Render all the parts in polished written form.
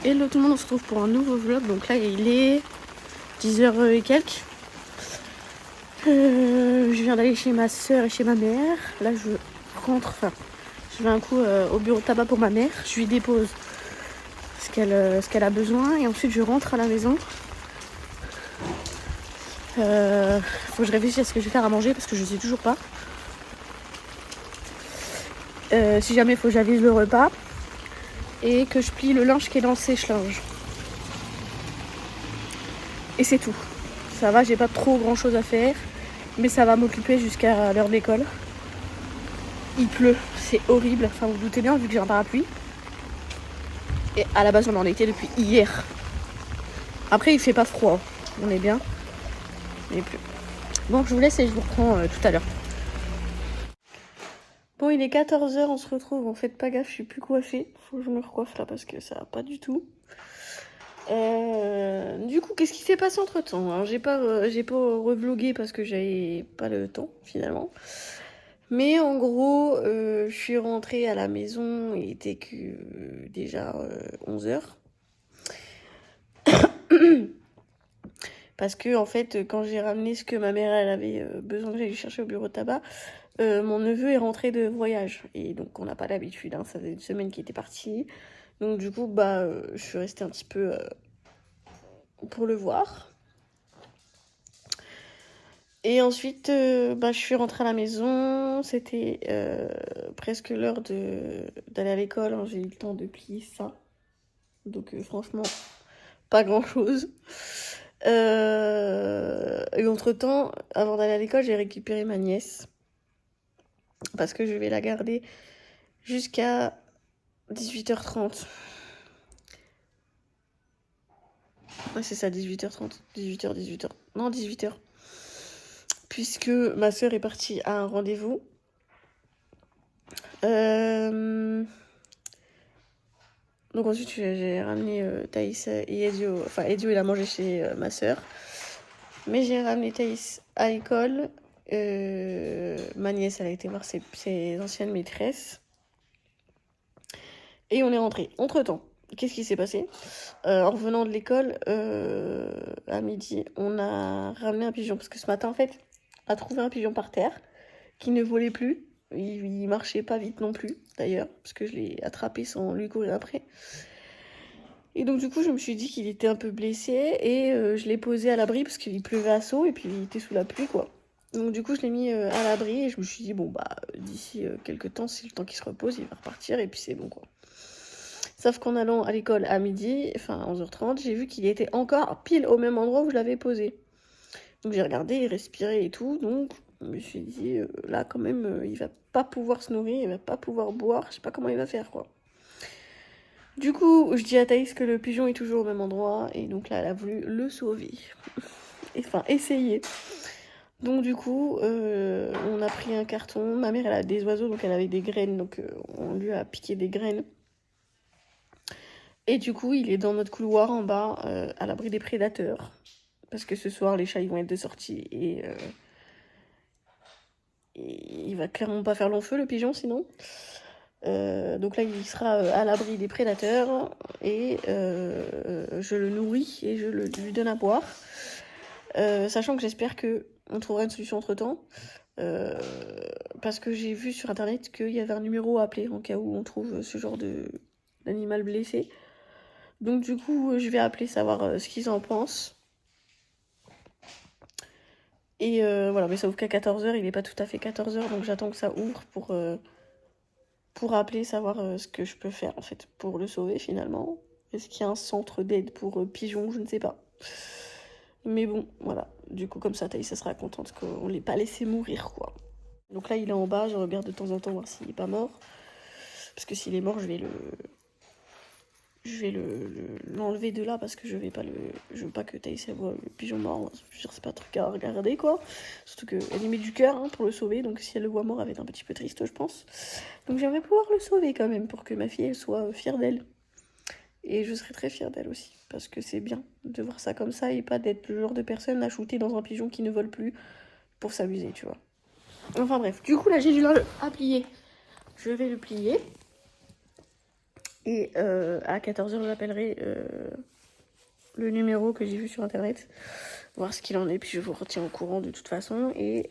Hello tout le monde, on se retrouve pour un nouveau vlog. Donc là il est 10h et quelques. Je viens d'aller chez ma soeur et chez ma mère. Là je rentre, enfin je vais un coup au bureau de tabac pour ma mère. Je lui dépose ce qu'elle a besoin et ensuite je rentre à la maison. Faut que je réfléchisse à ce que je vais faire à manger parce que je sais toujours pas. Si jamais il faut que j'avise le repas et que je plie le linge qui est dans le sèche-linge. Et c'est tout. Ça va, j'ai pas trop grand chose à faire, mais ça va m'occuper jusqu'à l'heure d'école. Il pleut, c'est horrible, enfin vous vous doutez bien vu que j'ai un parapluie. Et à la base on en était depuis hier. Après il fait pas froid, on est bien. Mais il pleut. Bon je vous laisse et je vous reprends tout à l'heure. Bon il est 14h, on se retrouve, en fait pas gaffe, je suis plus coiffée. Faut que je me recoiffe là parce que ça va pas du tout. Du coup, qu'est-ce qui s'est passé entre temps? Alors, j'ai pas revlogué parce que j'avais pas le temps finalement. Mais en gros, je suis rentrée à la maison, il était que déjà 11h. Parce que en fait, quand j'ai ramené ce que ma mère elle avait besoin que j'aille chercher au bureau de tabac, mon neveu est rentré de voyage. Et donc on n'a pas l'habitude, hein, ça faisait une semaine qu'il était parti. Donc du coup, je suis restée un petit peu pour le voir. Et ensuite, je suis rentrée à la maison. C'était presque l'heure d'aller à l'école. Hein. J'ai eu le temps de plier ça. Donc franchement, pas grand-chose. Et entre-temps, avant d'aller à l'école, j'ai récupéré ma nièce. Parce que je vais la garder jusqu'à 18h30. Ouais, c'est ça, 18h30. 18h. Non, 18h. Puisque ma soeur est partie à un rendez-vous. Donc ensuite j'ai ramené Thaïs et Ezio. Enfin Ezio il a mangé chez ma soeur. Mais j'ai ramené Thaïs à l'école. Ma nièce elle a été voir ses anciennes maîtresses. Et on est rentré. Entre temps, qu'est-ce qui s'est passé? En revenant de l'école, à midi, on a ramené un pigeon. Parce que ce matin en fait, on a trouvé un pigeon par terre qui ne volait plus. Il marchait pas vite non plus d'ailleurs. Parce que je l'ai attrapé sans lui courir après. Et donc du coup je me suis dit qu'il était un peu blessé et je l'ai posé à l'abri parce qu'il pleuvait à seau et puis il était sous la pluie quoi. Donc du coup je l'ai mis à l'abri et je me suis dit d'ici quelques temps, c'est le temps qu'il se repose, il va repartir et puis c'est bon quoi. Sauf qu'en allant à l'école à midi, enfin à 11h30, j'ai vu qu'il était encore pile au même endroit où je l'avais posé. Donc j'ai regardé, il respirait et tout, donc je me suis dit là quand même il va pas pouvoir se nourrir, il va pas pouvoir boire, je sais pas comment il va faire quoi. Du coup, je dis à Thaïs que le pigeon est toujours au même endroit, et donc là, elle a voulu le sauver. Enfin, essayer. Donc du coup, on a pris un carton. Ma mère, elle a des oiseaux, donc elle avait des graines, donc on lui a piqué des graines. Et du coup, il est dans notre couloir en bas, à l'abri des prédateurs. Parce que ce soir, les chats, ils vont être de sortie, et il va clairement pas faire long feu, le pigeon, sinon. Donc là il sera à l'abri des prédateurs et je le nourris et je lui donne à boire, sachant que j'espère qu'on trouvera une solution entre temps, parce que j'ai vu sur internet qu'il y avait un numéro à appeler en cas où on trouve ce genre d'animal blessé. Donc du coup je vais appeler, savoir ce qu'ils en pensent. Et voilà, mais ça ouvre qu'à 14h, il n'est pas tout à fait 14h, donc j'attends que ça ouvre pour appeler, savoir ce que je peux faire en fait pour le sauver finalement. Est-ce qu'il y a un centre d'aide pour pigeons? Je ne sais pas. Mais bon, voilà. Du coup, comme ça, Thaïs, ça sera contente qu'on ne l'ait pas laissé mourir, quoi. Donc là, il est en bas. Je regarde de temps en temps voir s'il n'est pas mort. Parce que s'il est mort, je vais l'enlever de là parce que je veux pas que Thaïs voit le pigeon mort. Je veux dire, c'est pas un truc à regarder quoi. Surtout qu'elle y met du cœur hein, pour le sauver, donc si elle le voit mort, elle va être un petit peu triste, je pense. Donc j'aimerais pouvoir le sauver quand même pour que ma fille elle soit fière d'elle. Et je serais très fière d'elle aussi, parce que c'est bien de voir ça comme ça et pas d'être le genre de personne à shooter dans un pigeon qui ne vole plus pour s'amuser, tu vois. Enfin bref, du coup là j'ai du linge à plier. Je vais le plier. Et à 14h, j'appellerai le numéro que j'ai vu sur internet, voir ce qu'il en est, puis je vous retiens au courant de toute façon. Et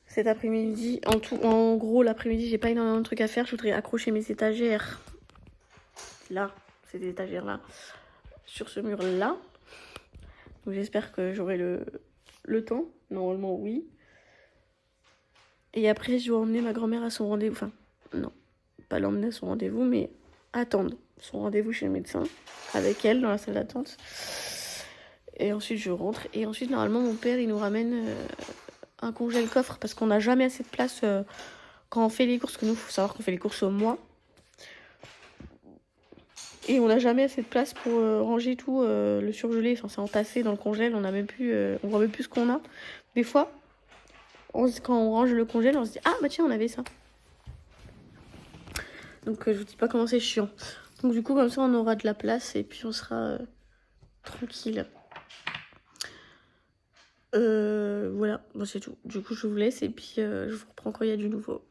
cet après-midi, en gros, l'après-midi, j'ai pas énormément de trucs à faire. Je voudrais accrocher mes étagères, là, ces étagères-là, sur ce mur-là. Donc j'espère que j'aurai le temps. Normalement, oui. Et après, je dois emmener ma grand-mère à son rendez-vous. Enfin, non, pas l'emmener à son rendez-vous, mais attendre son rendez-vous chez le médecin avec elle dans la salle d'attente. Et ensuite, je rentre. Et ensuite, normalement, mon père, il nous ramène un congèle-coffre parce qu'on n'a jamais assez de place quand on fait les courses. Que nous, il faut savoir qu'on fait les courses au mois. Et on n'a jamais assez de place pour ranger tout le surgelé. Enfin, c'est entassé dans le congèle. On a même plus, on voit même plus ce qu'on a. Des fois, quand on range le congèle, on se dit ah bah tiens, on avait ça. Donc je vous dis pas comment c'est chiant. Donc du coup comme ça on aura de la place et puis on sera tranquille. Voilà, bon, c'est tout. Du coup je vous laisse et puis je vous reprends quand il y a du nouveau.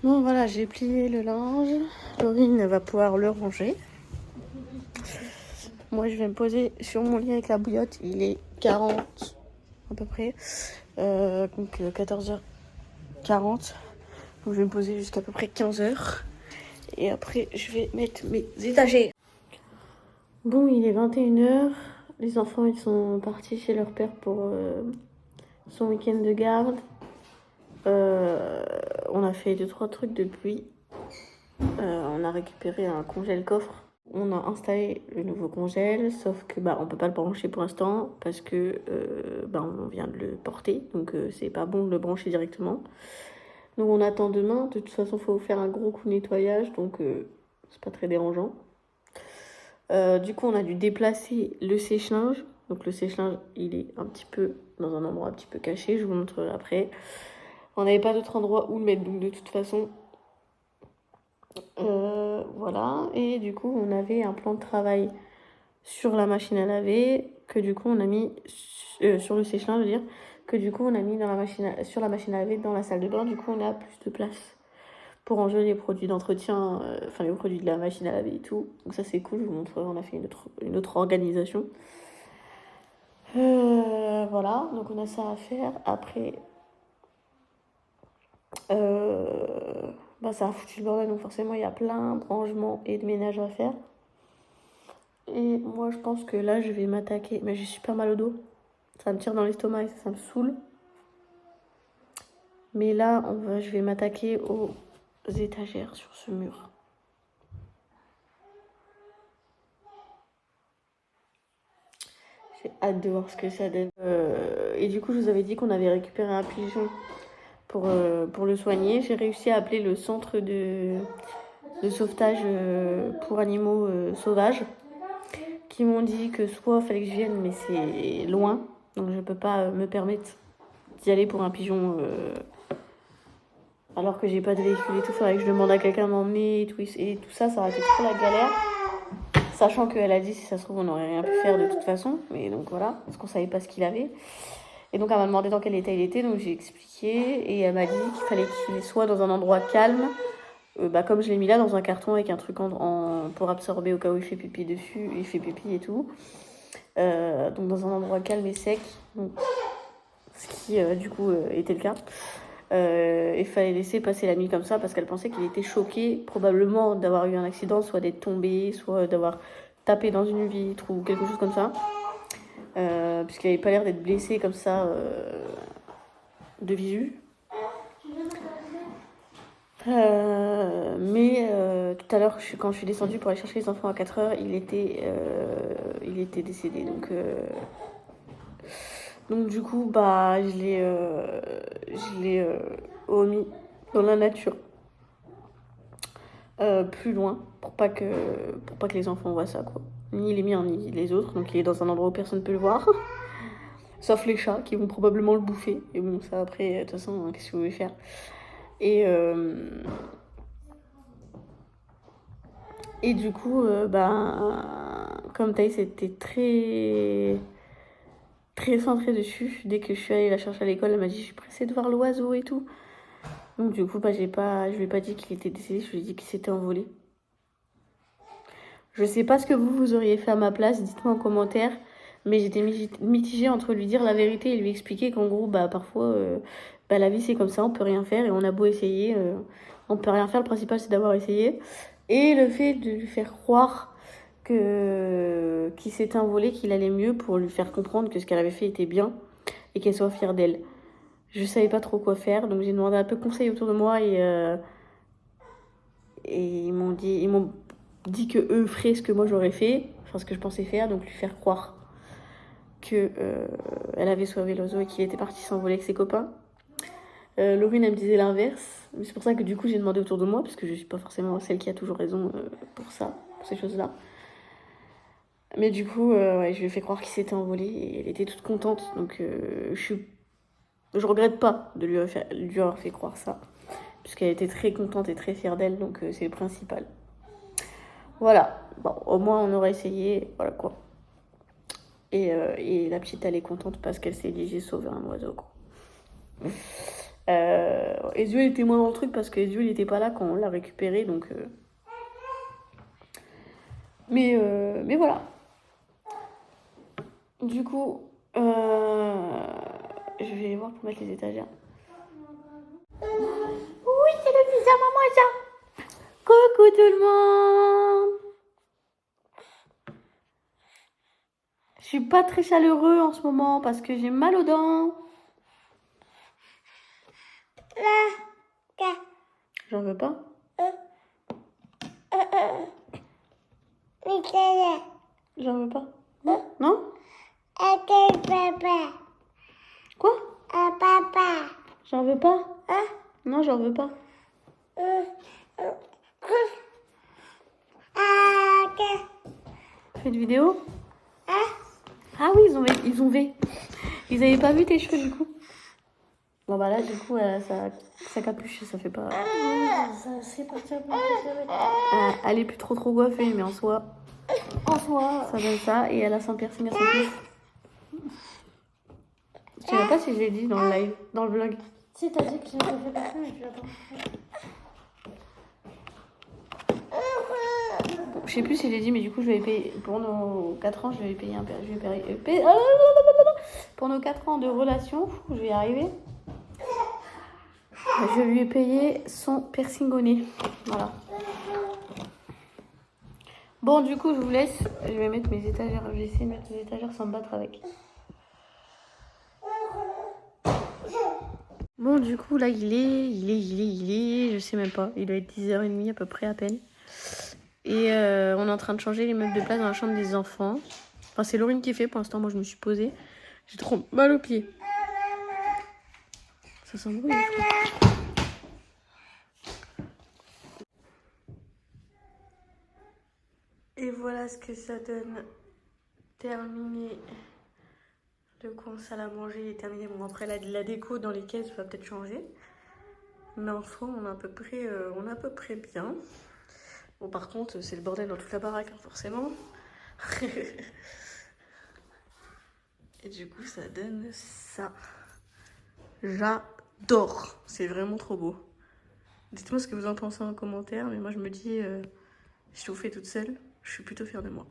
Bon voilà, j'ai plié le linge. Laurine va pouvoir le ranger. Moi je vais me poser sur mon lit avec la bouillotte. Il est 40 à peu près. Donc 14h40. Donc je vais me poser jusqu'à peu près 15h. Et après je vais mettre mes étagères. Bon, il est 21h. Les enfants ils sont partis chez leur père pour son week-end de garde. On a fait 2-3 trucs depuis. On a récupéré un congèle-coffre. On a installé le nouveau congèle, sauf que on peut pas le brancher pour l'instant parce que on vient de le porter, donc c'est pas bon de le brancher directement. Donc on attend demain. De toute façon, il faut faire un gros coup de nettoyage, donc c'est pas très dérangeant. Du coup, on a dû déplacer le sèche-linge. Donc le sèche-linge, il est un petit peu dans un endroit un petit peu caché. Je vous montrerai après. On n'avait pas d'autre endroit où le mettre, donc de toute façon, voilà. Et du coup, on avait un plan de travail sur la machine à laver que du coup on a mis sur le sèche-linge, je veux dire, que du coup on a mis sur la machine à laver dans la salle de bain. Du coup, on a plus de place pour ranger les produits d'entretien, enfin les produits de la machine à laver et tout. Donc ça c'est cool, je vous montrerai, on a fait une autre organisation. Voilà, donc on a ça à faire. Après, ça a foutu le bordel, donc forcément il y a plein de rangements et de ménage à faire. Et moi je pense que là je vais m'attaquer, mais j'ai super mal au dos. Ça me tire dans l'estomac et ça me saoule. Mais là je vais m'attaquer aux étagères sur ce mur. J'ai hâte de voir ce que ça donne. Et du coup je vous avais dit qu'on avait récupéré un pigeon pour le soigner. J'ai réussi à appeler le centre de sauvetage pour animaux sauvages, qui m'ont dit que soit il fallait que je vienne, mais c'est loin, donc je peux pas me permettre d'y aller pour un pigeon alors que j'ai pas de véhicule et tout. Faudrait que je demande à quelqu'un de m'emmener et tout ça aurait été trop la galère, sachant qu'elle a dit si ça se trouve on n'aurait rien pu faire de toute façon, mais donc voilà, parce qu'on savait pas ce qu'il avait. Et donc elle m'a demandé dans quel état il était, donc j'ai expliqué et elle m'a dit qu'il fallait qu'il soit dans un endroit calme comme je l'ai mis là dans un carton avec un truc pour absorber au cas où il fait pipi dessus, il fait pipi et tout. Donc dans un endroit calme et sec, donc, ce qui du coup était le cas. Il fallait laisser passer la nuit comme ça parce qu'elle pensait qu'il était choqué probablement d'avoir eu un accident, soit d'être tombé, soit d'avoir tapé dans une vitre ou quelque chose comme ça. Puisqu'il n'avait pas l'air d'être blessé comme ça de visu. Mais tout à l'heure, quand je suis descendue pour aller chercher les enfants à 4h, il était décédé. Donc du coup, je l'ai omis dans la nature. Plus loin, pour pas que les enfants voient ça, quoi. Ni les miens, ni les autres. Donc il est dans un endroit où personne ne peut le voir. Sauf les chats, qui vont probablement le bouffer. Et bon, ça après, de toute façon, hein, qu'est-ce que vous voulez faire? Et du coup, comme Thaïs était très centrée dessus, dès que je suis allée la chercher à l'école, elle m'a dit je suis pressée de voir l'oiseau et tout. Donc du coup, je lui ai pas dit qu'il était décédé, je lui ai dit qu'il s'était envolé. Je sais pas ce que vous auriez fait à ma place, dites-moi en commentaire. Mais j'étais mitigée entre lui dire la vérité et lui expliquer qu'en gros, parfois, la vie c'est comme ça, on peut rien faire et on a beau essayer, on peut rien faire, le principal c'est d'avoir essayé. Et le fait de lui faire croire qu'il s'était envolé, qu'il allait mieux pour lui faire comprendre que ce qu'elle avait fait était bien et qu'elle soit fière d'elle. Je savais pas trop quoi faire, donc j'ai demandé un peu de conseils autour de moi et ils m'ont dit que eux feraient ce que moi j'aurais fait, enfin ce que je pensais faire, donc lui faire croire que elle avait sauvé l'oiseau et qu'il était parti s'envoler avec ses copains. Laurine, elle me disait l'inverse. C'est pour ça que du coup j'ai demandé autour de moi, parce que je suis pas forcément celle qui a toujours raison pour ces choses-là. Mais du coup, je lui ai fait croire qu'il s'était envolé et elle était toute contente. Donc je regrette pas de lui avoir fait croire ça, puisqu'elle était très contente et très fière d'elle, donc c'est le principal. Voilà, bon, au moins on aurait essayé, voilà quoi. Et la petite, elle est contente parce qu'elle s'est dit j'ai sauvé un oiseau, quoi. Ezio était moins dans le truc parce que Ezio il était pas là quand on l'a récupéré, donc mais voilà. Du coup, je vais voir pour mettre les étagères. Oui, c'est le fils à maman, ça. Coucou tout le monde. Je suis pas très chaleureux en ce moment parce que j'ai mal aux dents. J'en veux pas. J'en veux pas. Non? Quoi? J'en veux pas. Non, j'en veux pas. Fais une vidéo? Ah oui, ils ont V. Ils avaient pas vu tes cheveux du coup. Bon bah là du coup ça capuche, ça fait pas. C'est parti. Elle est plus trop coiffée, mais en soi. Ça donne ça et elle a son piercing à son pouce. Je sais pas si je l'ai dit dans le live, dans le vlog. Si t'as dit que j'avais fait comme ça, mais tu l'as pas. Je sais plus si je l'ai dit, mais du coup je vais payer pour nos 4 ans, je vais payer pour nos 4 ans de relation, je vais y arriver. Je lui ai payé son piercing au nez. Voilà. Bon, du coup, je vous laisse. Je vais mettre mes étagères. Je vais essayer de mettre mes étagères sans me battre avec. Bon, du coup, là, il est. Je sais même pas. Il doit être 10h30 à peu près à peine. Et on est en train de changer les meubles de place dans la chambre des enfants. Enfin, c'est Laurine qui fait. Pour l'instant, moi, je me suis posée. J'ai trop mal aux pieds. Ça s'embrouille, je crois. Et voilà ce que ça donne. Terminé. Le coin salle à manger est terminé. Bon, après, la déco dans les caisses va peut-être changer. Mais en soi, on est à peu près bien. Bon, par contre, c'est le bordel dans toute la baraque, hein, forcément. Et du coup, ça donne ça. J'adore. C'est vraiment trop beau. Dites-moi ce que vous en pensez en commentaire, mais moi je me dis, j'ai tout fait toute seule, je suis plutôt fière de moi.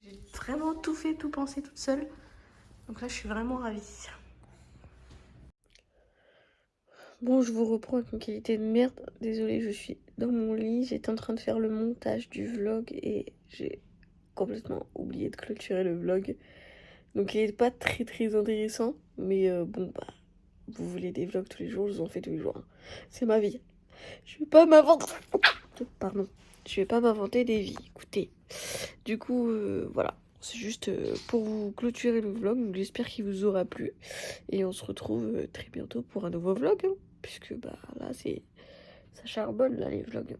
J'ai vraiment tout fait, tout pensé toute seule, donc là je suis vraiment ravie. Bon, je vous reprends avec une qualité de merde. Désolée, je suis dans mon lit. J'étais en train de faire le montage du vlog et j'ai complètement oublié de clôturer le vlog. Donc il n'est pas très intéressant. Mais bon, bah, vous voulez des vlogs tous les jours, je vous en fais tous les jours. C'est ma vie. Je vais pas m'inventer. Pardon. Je vais pas m'inventer des vies. Écoutez. Du coup, voilà. C'est juste pour vous clôturer le vlog. Donc j'espère qu'il vous aura plu. Et on se retrouve très bientôt pour un nouveau vlog. Puisque bah là, ça charbonne là les vlogs.